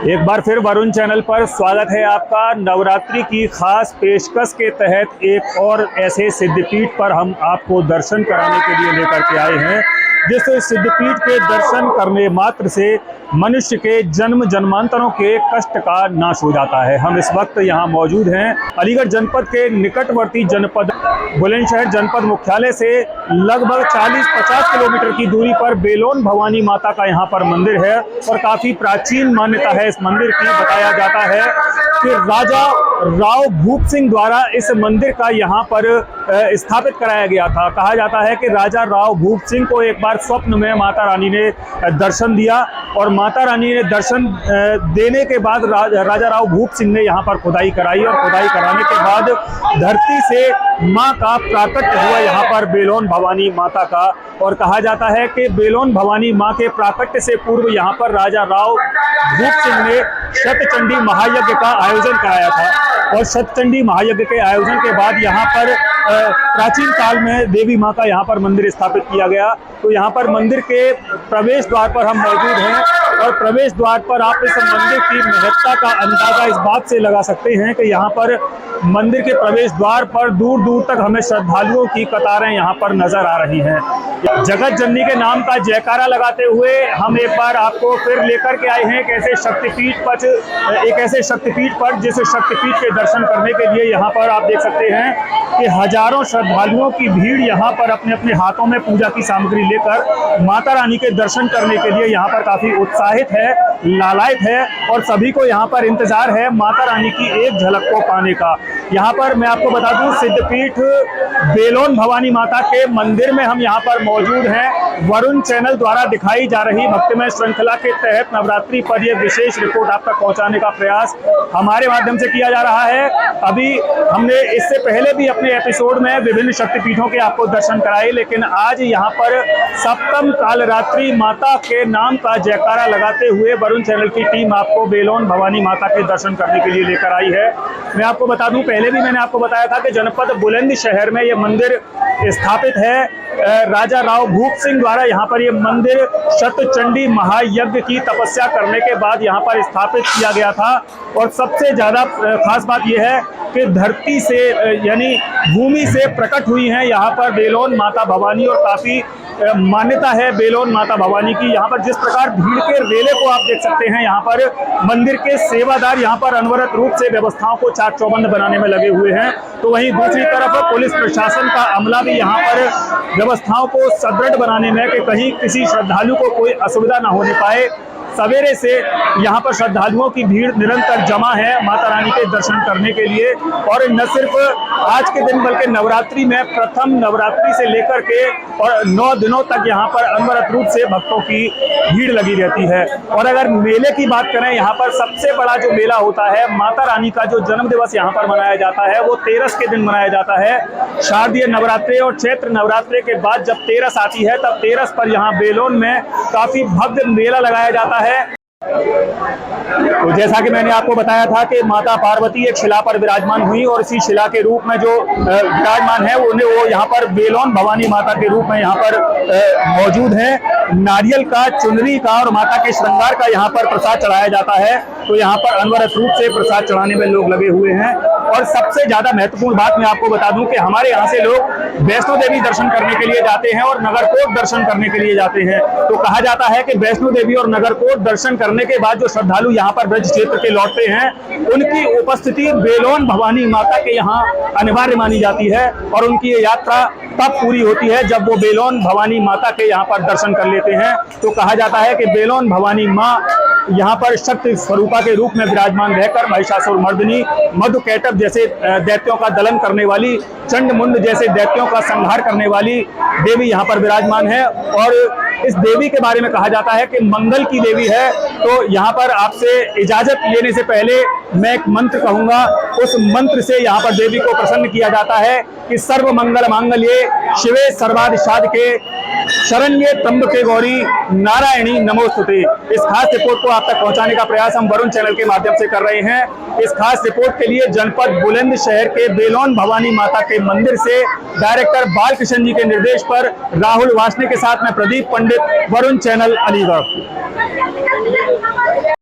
एक बार फिर वरुण चैनल पर स्वागत है आपका। नवरात्रि की खास पेशकश के तहत एक और ऐसे सिद्धपीठ पर हम आपको दर्शन कराने के लिए लेकर के आए हैं, जिस सिद्धपीठ के दर्शन करने मात्र से मनुष्य के जन्म जन्मांतरों के कष्ट का नाश हो जाता है। हम इस वक्त यहाँ मौजूद हैं अलीगढ़ जनपद के निकटवर्ती जनपद बुलंदशहर जनपद मुख्यालय से लगभग 40-50 किलोमीटर की दूरी पर बेलोन भवानी माता का यहाँ पर मंदिर है और काफ़ी प्राचीन मान्यता है इस मंदिर की। बताया जाता है कि राजा राव भूप सिंह द्वारा इस मंदिर का यहाँ पर स्थापित कराया गया था। कहा जाता है कि राजा राव भूप सिंह को एक बार स्वप्न में माता रानी ने दर्शन दिया और माता रानी ने दर्शन देने के बाद राजा राव भूप सिंह ने यहाँ पर खुदाई कराई और खुदाई कराने के बाद धरती से माँ का प्राकट्य हुआ यहाँ पर बेलोन भवानी माता का। और कहा जाता है कि बेलोन भवानी माँ के प्राकट्य से पूर्व यहाँ पर राजा राव भूप सिंह ने शतचंडी महायज्ञ का आयोजन कराया था और शतचंडी महायज्ञ के आयोजन के बाद यहाँ पर प्राचीन काल में देवी माँ का यहाँ पर मंदिर स्थापित किया गया। तो यहाँ पर मंदिर के प्रवेश द्वार पर हम मौजूद हैं और प्रवेश द्वार पर आप इस मंदिर की महत्ता का अंदाजा इस बात से लगा सकते हैं कि यहाँ पर मंदिर के प्रवेश द्वार पर दूर दूर तक हमें श्रद्धालुओं की कतारें यहाँ पर नजर आ रही हैं। जगत जननी के नाम का जयकारा लगाते हुए हम एक बार आपको फिर लेकर के आए हैं एक ऐसे शक्तिपीठ पर जिस शक्तिपीठ के दर्शन करने के लिए यहाँ पर आप देख सकते हैं कि हजारों श्रद्धालुओं की भीड़ यहाँ पर अपने अपने हाथों में पूजा की सामग्री लेकर माता रानी के दर्शन करने के लिए यहाँ पर काफी उत्साहित है, लालायित है और सभी को यहाँ पर इंतजार है माता रानी की एक झलक को पाने का। यहाँ पर मैं आपको बता दूं सिद्धपीठ बेलोन भवानी माता के मंदिर में हम यहाँ पर मौजूद हैं। वरुण चैनल द्वारा दिखाई जा रही भक्तिमय श्रृंखला के तहत नवरात्रि पर यह विशेष रिपोर्ट आप तक पहुँचाने का प्रयास हमारे माध्यम से किया जा रहा है। अभी हमने इससे पहले भी अपने एपिसोड में विभिन्न शक्तिपीठों के आपको दर्शन कराए, लेकिन आज यहाँ पर सप्तम कालरात्रि माता के नाम का जयकारा लगाते हुए वरुण चैनल की टीम आपको बेलोन भवानी माता के दर्शन करने के लिए लेकर आई है। मैं आपको बता दूं, पहले भी मैंने आपको बताया था कि जनपद बुलंदशहर में ये मंदिर स्थापित है। राजा राव भूप सिंह द्वारा यहाँ पर ये मंदिर शतचंडी महायज्ञ की तपस्या करने के बाद यहाँ पर स्थापित किया गया था। और सबसे ज़्यादा खास बात यह है कि धरती से यानी भूमि से प्रकट हुई हैं यहाँ पर बेलोन माता भवानी और काफ़ी मान्यता है बेलोन माता भवानी की। यहाँ पर जिस प्रकार भीड़ के रेले को आप देख सकते हैं, यहाँ पर मंदिर के सेवादार यहाँ पर अनवरत रूप से व्यवस्थाओं को चाक चौबंद बनाने में लगे हुए हैं, तो वहीं दूसरी तरफ पुलिस प्रशासन का अमला भी यहाँ पर व्यवस्थाओं को सुदृढ़ बनाने में कि कहीं किसी श्रद्धालु को कोई असुविधा न होने पाए। सवेरे से यहाँ पर श्रद्धालुओं की भीड़ निरंतर जमा है माता रानी के दर्शन करने के लिए। और न सिर्फ आज के दिन बल्कि नवरात्रि में प्रथम नवरात्रि से लेकर के और 9 दिनों तक यहाँ पर अनवरत रूप से भक्तों की भीड़ लगी रहती है। और अगर मेले की बात करें, यहाँ पर सबसे बड़ा जो मेला होता है माता रानी का जो जन्म दिवस यहाँ पर मनाया जाता है वो 13 के दिन मनाया जाता है। शारदीय नवरात्रि और चैत्र नवरात्रि के बाद जब 13 आती है तब 13 पर यहाँ बेलोन में काफी भव्य मेला लगाया जाता है। तो जैसा कि मैंने आपको बताया था कि माता पार्वती एक शिला पर विराजमान हुई और इसी शिला के रूप में जो विराजमान है वो यहाँ पर बेलोन भवानी माता के रूप में यहाँ पर मौजूद है। नारियल का, चुनरी का और माता के श्रृंगार का यहाँ पर प्रसाद चढ़ाया जाता है। तो यहाँ पर अनवरत रूप से प्रसाद चढ़ाने में लोग लगे हुए हैं। और सबसे ज्यादा महत्वपूर्ण बात मैं आपको बता दूं कि हमारे यहाँ से लोग वैष्णो देवी दर्शन करने के लिए जाते हैं और नगरकोट दर्शन करने के लिए जाते हैं। तो कहा जाता है कि वैष्णो देवी और नगरकोट दर्शन करने के बाद जो श्रद्धालु यहाँ पर ब्रज क्षेत्र के लौटते हैं उनकी उपस्थिति बेलोन भवानी माता के यहाँ अनिवार्य मानी जाती है और उनकी ये यात्रा तब पूरी होती है जब वो बेलोन भवानी माता के यहाँ पर दर्शन कर लेते हैं। तो कहा जाता है कि बेलोन भवानी माँ यहाँ पर शक्ति स्वरूपा के रूप में विराजमान रहकर महिषासुर मर्दिनी, मधुकैटभ जैसे दैत्यों का दलन करने वाली, चंडमुंड जैसे दैत्यों का संहार करने वाली देवी यहाँ पर विराजमान है। और इस देवी के बारे में कहा जाता है कि मंगल की देवी है। तो यहाँ पर आपसे इजाजत लेने से पहले मैं एक मंत्र कहूँगा, उस मंत्र से यहाँ पर देवी को प्रसन्न किया जाता है कि सर्व मंगल मांगल्ये शिवे सर्वार्थ साधके शरण्ये त्र्यंबके गौरी नारायणी नमोस्तुते। इस खास रिपोर्ट को आप तक पहुंचाने का प्रयास हम वरुण चैनल के माध्यम से कर रहे हैं। इस खास रिपोर्ट के लिए जनपद बुलंदशहर के बेलोन भवानी माता के मंदिर से डायरेक्टर बालकृष्ण जी के निर्देश पर राहुल वासने के साथ में प्रदीप पंडित, वरुण चैनल, अलीगढ़।